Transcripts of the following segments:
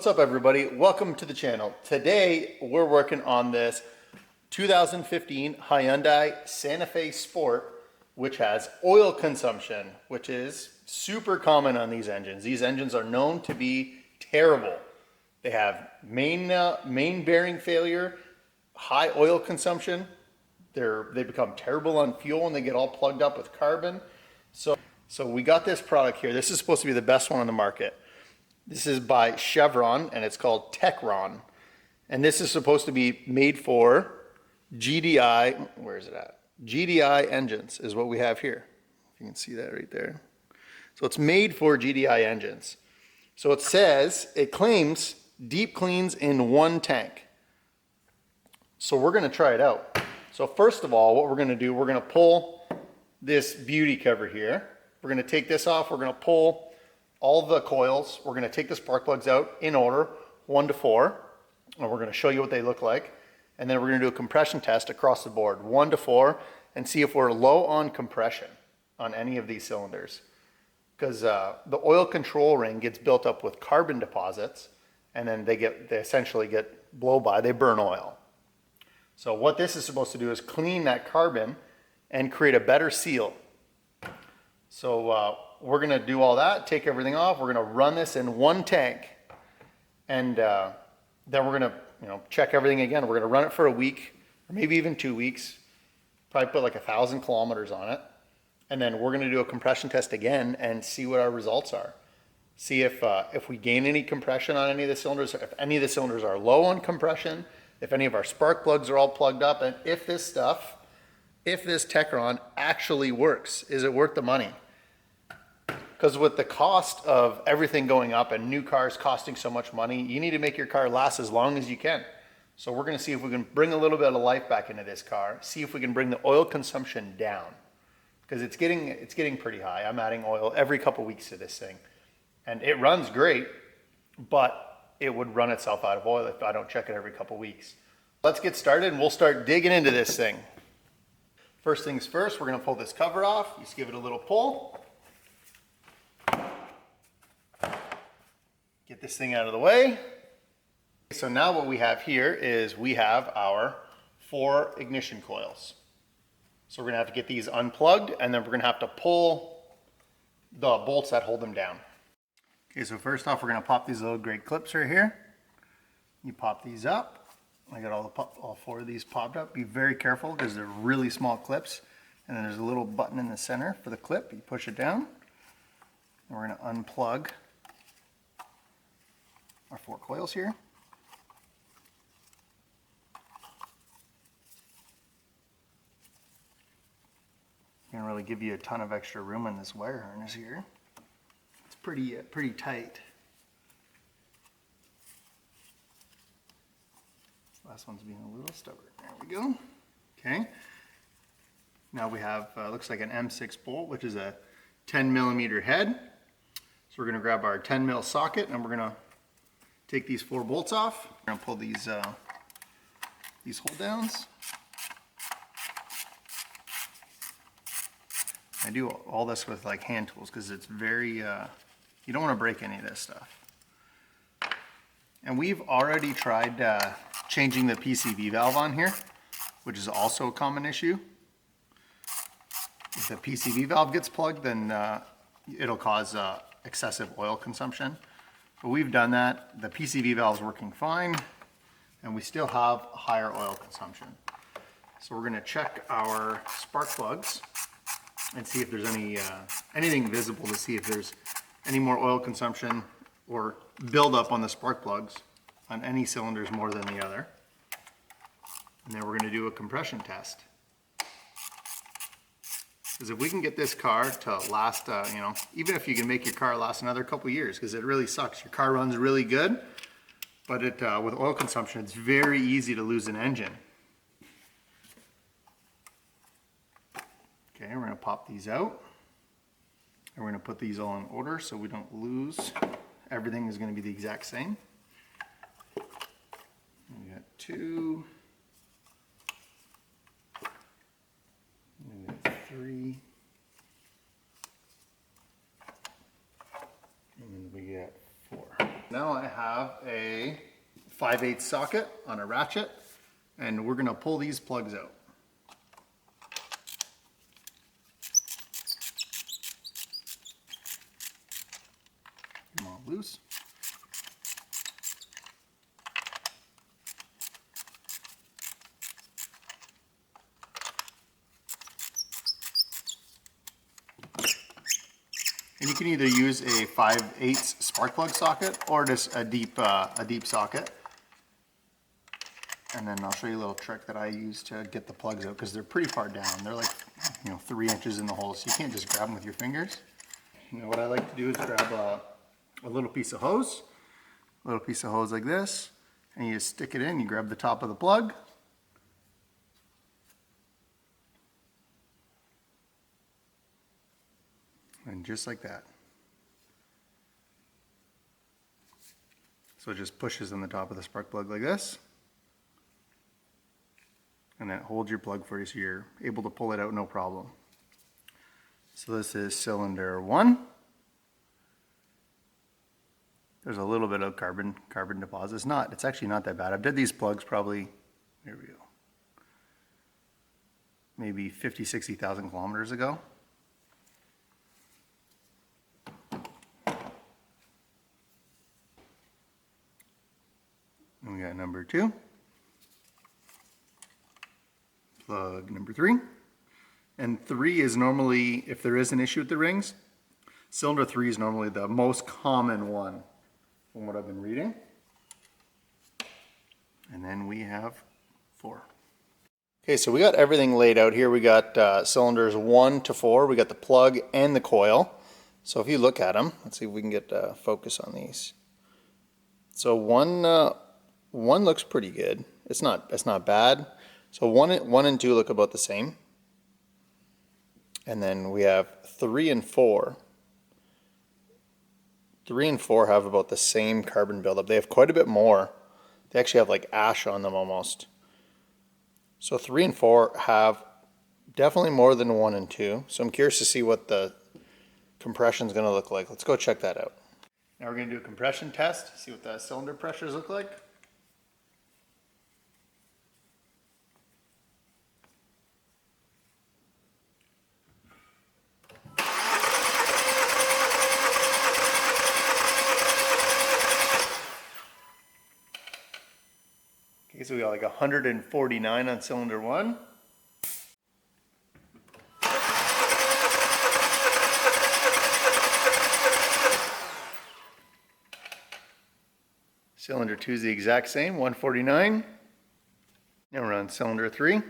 What's up everybody? Welcome to the channel. Today we're working on this 2015 Hyundai Santa Fe Sport, which has oil consumption, which is super common on these engines. These engines are known to be terrible. They have main bearing failure, high oil consumption. They become terrible on fuel and they get all plugged up with carbon. So we got this product here. This is supposed to be the best one on the market. This is by Chevron and it's called Techron. And this is supposed to be made for GDI, where is it at? GDI engines is what we have here. You can see that right there. So it's made for GDI engines. So it says, it claims deep cleans in one tank. So we're gonna try it out. So first of all, what we're gonna do, we're gonna pull this beauty cover here. We're gonna take this off, we're gonna pull all the coils. We're gonna take the spark plugs out in order, 1 to 4, and we're gonna show you what they look like. And then we're gonna do a compression test across the board, 1 to 4, and see if we're low on compression on any of these cylinders. Because the oil control ring gets built up with carbon deposits, and then they essentially get blow by, they burn oil. So what this is supposed to do is clean that carbon and create a better seal. So we're gonna do all that, take everything off. We're gonna run this in one tank, and then we're gonna check everything again. We're gonna run it for a week, or maybe even 2 weeks. Probably put like 1,000 kilometers on it, and then we're gonna do a compression test again and see what our results are. See if we gain any compression on any of the cylinders, if any of the cylinders are low on compression, if any of our spark plugs are all plugged up, and if this Techron actually works. Is it worth the money? Because with the cost of everything going up and new cars costing so much money, you need to make your car last as long as you can. So we're going to see if we can bring a little bit of life back into this car, see if we can bring the oil consumption down. Because it's getting pretty high. I'm adding oil every couple weeks to this thing. And it runs great, but it would run itself out of oil if I don't check it every couple weeks. Let's get started and we'll start digging into this thing. First things first, we're going to pull this cover off. Just give it a little pull. Get this thing out of the way. So now what we have here is we have our 4 ignition coils. So we're gonna have to get these unplugged and then we're gonna have to pull the bolts that hold them down. Okay, so first off, we're gonna pop these little gray clips right here. You pop these up. I got all 4 of these popped up. Be very careful because they're really small clips. And then there's a little button in the center for the clip. You push it down. And we're gonna unplug our 4 coils here. Gonna really give you a ton of extra room in this wire harness here. It's pretty tight. This last one's being a little stubborn. There we go. Okay. Now we have looks like an M6 bolt, which is a 10 millimeter head. So we're gonna grab our 10 mil socket and we're gonna take these 4 bolts off. We're gonna pull these hold downs. I do all this with like hand tools because it's very, you don't want to break any of this stuff. And we've already tried changing the PCV valve on here, which is also a common issue. If the PCV valve gets plugged, then it'll cause excessive oil consumption. But we've done that. The PCV valve is working fine, and we still have higher oil consumption. So we're going to check our spark plugs and see if there's anything visible to see if there's any more oil consumption or buildup on the spark plugs on any cylinders more than the other. And then we're going to do a compression test. Because if we can get this car to last, even if you can make your car last another couple years, because it really sucks. Your car runs really good, but with oil consumption, it's very easy to lose an engine. Okay, we're going to pop these out. And we're going to put these all in order so we don't lose. Everything is going to be the exact same. We got 2. We got 3. And then we got 4. Now I have a 5/8 socket on a ratchet, and we're gonna pull these plugs out. Come on, loose. And you can either use a 5/8 spark plug socket or just a deep socket. And then I'll show you a little trick that I use to get the plugs out, because they're pretty far down. They're like, 3 inches in the hole, so you can't just grab them with your fingers. What I like to do is grab a little piece of hose, like this, and you just stick it in. You grab the top of the plug. And just like that. So it just pushes on the top of the spark plug like this. And that holds your plug for you, so you're able to pull it out no problem. So this is cylinder 1. There's a little bit of carbon deposit. It's actually not that bad. I've did these plugs probably, here we go, maybe 50,000-60,000 kilometers ago. And we got number 2. Plug number 3. And 3 is normally, if there is an issue with the rings, cylinder 3 is normally the most common one from what I've been reading. And then we have 4. Okay, so we got everything laid out here. We got cylinders 1 to 4. We got the plug and the coil. So if you look at them, let's see if we can get focus on these. So one looks pretty good. It's not bad. So 1 and 2 look about the same. And then we have 3 and 4. 3 and 4 have about the same carbon buildup. They have quite a bit more. They actually have like ash on them almost. So 3 and 4 have definitely more than 1 and 2. So I'm curious to see what the compression is going to look like. Let's go check that out. Now we're going to do a compression test, see what the cylinder pressures look like. Okay, so we got like 149 on cylinder 1. Cylinder 2 is the exact same, 149. Now we're on cylinder 3.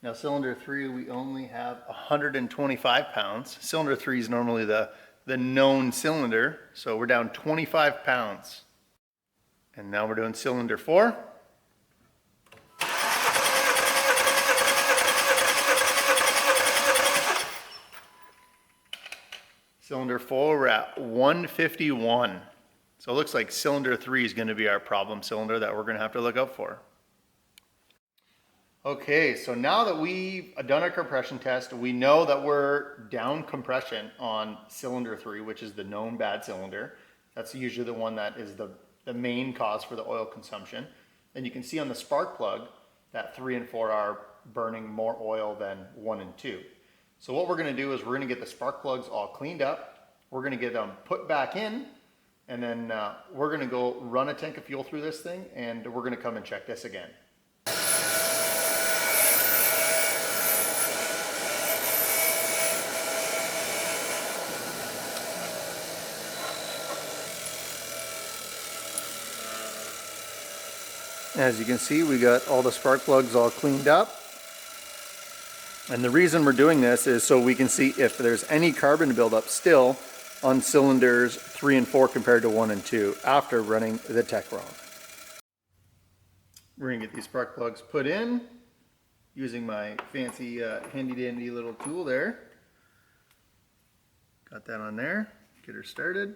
Now cylinder 3, we only have 125 pounds. Cylinder 3 is normally the known cylinder, so we're down 25 pounds. And now we're doing cylinder 4. Cylinder 4, we're at 151. So it looks like cylinder 3 is going to be our problem cylinder that we're going to have to look out for. Okay, so now that we've done our compression test, we know that we're down compression on cylinder 3, which is the known bad cylinder. That's usually the one that is the main cause for the oil consumption. And you can see on the spark plug that 3 and 4 are burning more oil than 1 and 2. So what we're going to do is we're going to get the spark plugs all cleaned up. We're going to get them put back in, and then we're going to go run a tank of fuel through this thing, and we're going to come and check this again. As you can see, we got all the spark plugs all cleaned up. And the reason we're doing this is so we can see if there's any carbon buildup still on cylinders 3 and 4 compared to 1 and 2 after running the Techron. We're going to get these spark plugs put in using my fancy handy dandy little tool there. Got that on there. Get her started.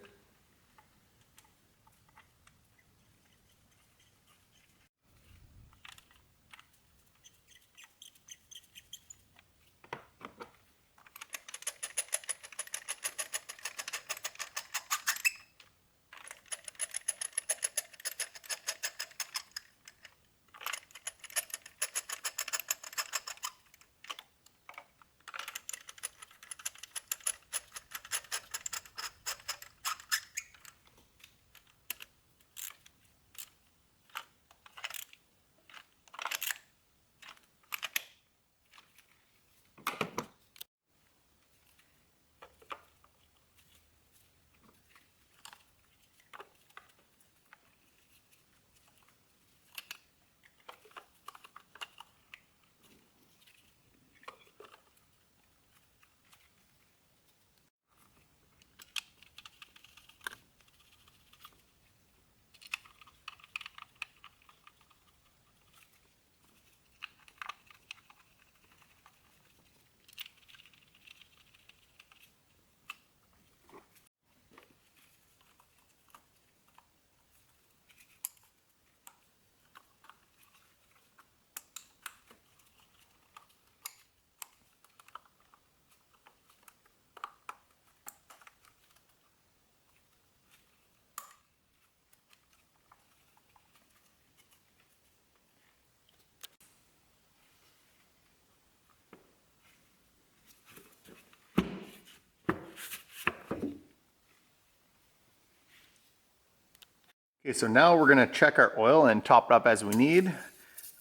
Okay, so now we're gonna check our oil and top it up as we need.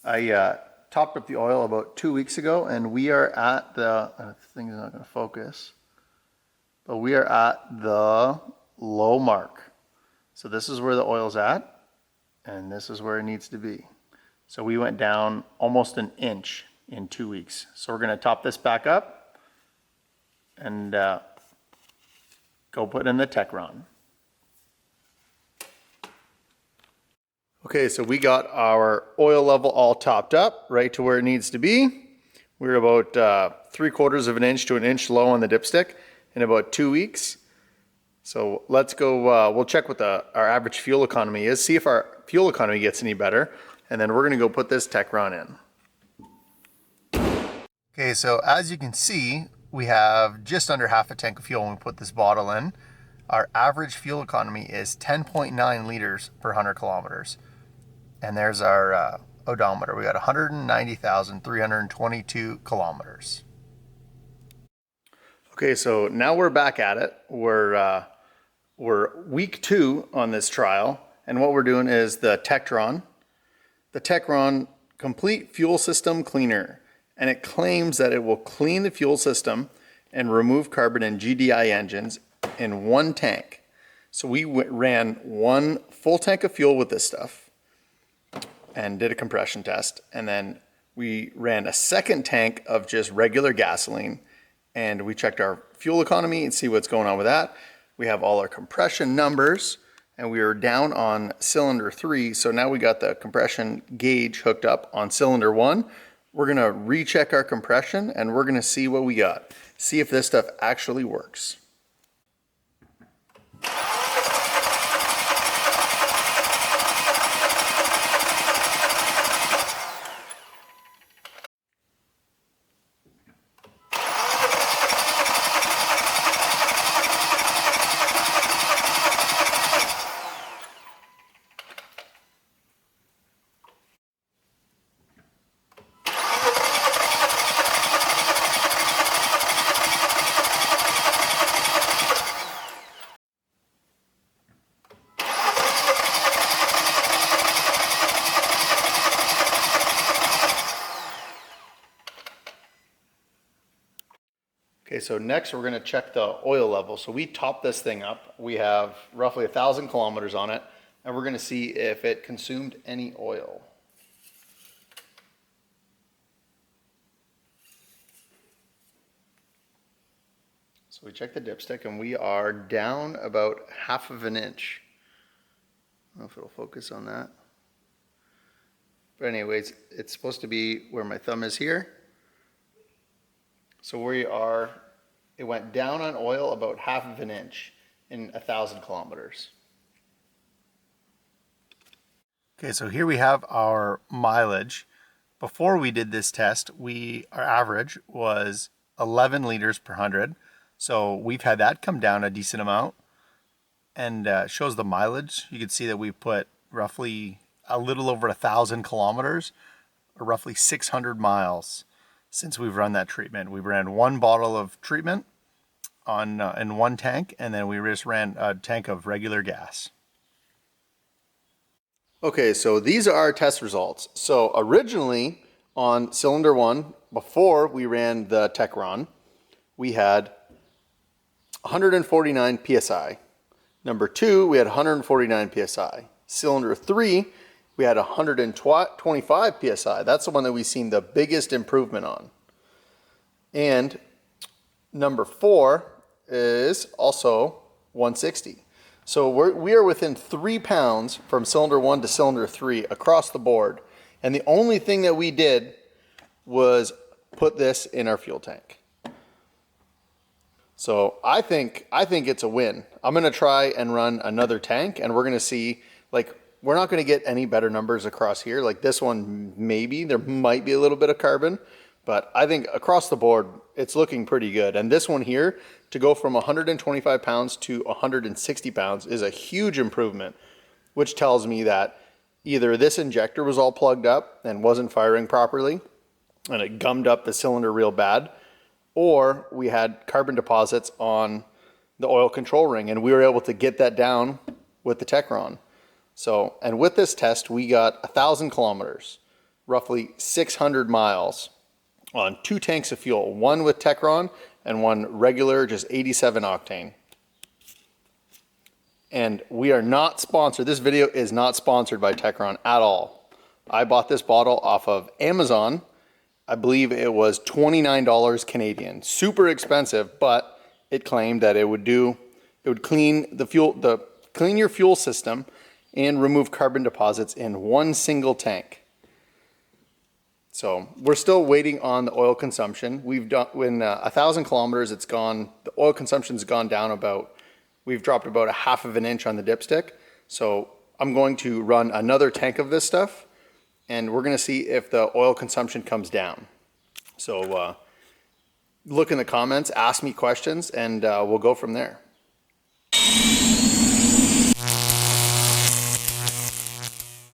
I topped up the oil about 2 weeks ago, and we are at the thing's not gonna focus, but we are at the low mark. So this is where the oil's at, and this is where it needs to be. So we went down almost an inch in 2 weeks. So we're gonna top this back up and go put in the Techron. Okay, so we got our oil level all topped up right to where it needs to be. We're about 3/4 of an inch to an inch low on the dipstick in about 2 weeks. So let's go, we'll check what our average fuel economy is, see if our fuel economy gets any better, and then we're gonna go put this Techron in. Okay, so as you can see, we have just under half a tank of fuel when we put this bottle in. Our average fuel economy is 10.9 liters per 100 kilometers. And there's our odometer. We got 190,322 kilometers. Okay, so now we're back at it. We're week 2 on this trial, and what we're doing is the Techron Complete Fuel System Cleaner, and it claims that it will clean the fuel system and remove carbon in GDI engines in one tank. So we ran one full tank of fuel with this stuff and did a compression test, and then we ran a second tank of just regular gasoline, and we checked our fuel economy and see what's going on with that. We have all our compression numbers, and we are down on cylinder 3, so now we got the compression gauge hooked up on cylinder 1. We're gonna recheck our compression, and we're gonna see what we got, see if this stuff actually works. Okay, so next we're gonna check the oil level. So we topped this thing up. We have roughly 1,000 kilometers on it, and we're gonna see if it consumed any oil. So we check the dipstick, and we are down about 1/2 of an inch. I don't know if it'll focus on that. But anyways, it's supposed to be where my thumb is here. So we are, it went down on oil about 1/2 of an inch in 1,000 kilometers. Okay, so here we have our mileage. Before we did this test, our average was 11 liters per 100. So we've had that come down a decent amount, and shows the mileage. You can see that we put roughly a little over 1,000 kilometers, or roughly 600 miles since we've run that treatment. We ran one bottle of treatment in one tank, and then we just ran a tank of regular gas. Okay, so these are our test results. So originally on cylinder 1, before we ran the Techron, we had 149 PSI. Number 2, we had 149 PSI. Cylinder 3, we had 125 PSI. That's the one that we've seen the biggest improvement on. And number 4 is also 160. So we are within 3 pounds from cylinder 1 to cylinder 3 across the board. And the only thing that we did was put this in our fuel tank. So I think it's a win. I'm gonna try and run another tank, and we're gonna see, like, we're not gonna get any better numbers across here. Like this one, maybe, there might be a little bit of carbon, but I think across the board, it's looking pretty good. And this one here, to go from 125 pounds to 160 pounds is a huge improvement, which tells me that either this injector was all plugged up and wasn't firing properly, and it gummed up the cylinder real bad, or we had carbon deposits on the oil control ring, and we were able to get that down with the Techron. So, and with this test, we got 1,000 kilometers, roughly 600 miles on 2 tanks of fuel, one with Techron and one regular, just 87 octane. And we are not sponsored. This video is not sponsored by Techron at all. I bought this bottle off of Amazon. I believe it was $29 Canadian. Super expensive, but it claimed that it would clean clean your fuel system and remove carbon deposits in one single tank. So we're still waiting on the oil consumption. We've done, when 1,000 kilometers, it's gone, the oil consumption's gone down about, we've dropped about 1/2 inch on the dipstick. So I'm going to run another tank of this stuff, and we're gonna see if the oil consumption comes down. So look in the comments, ask me questions, and we'll go from there.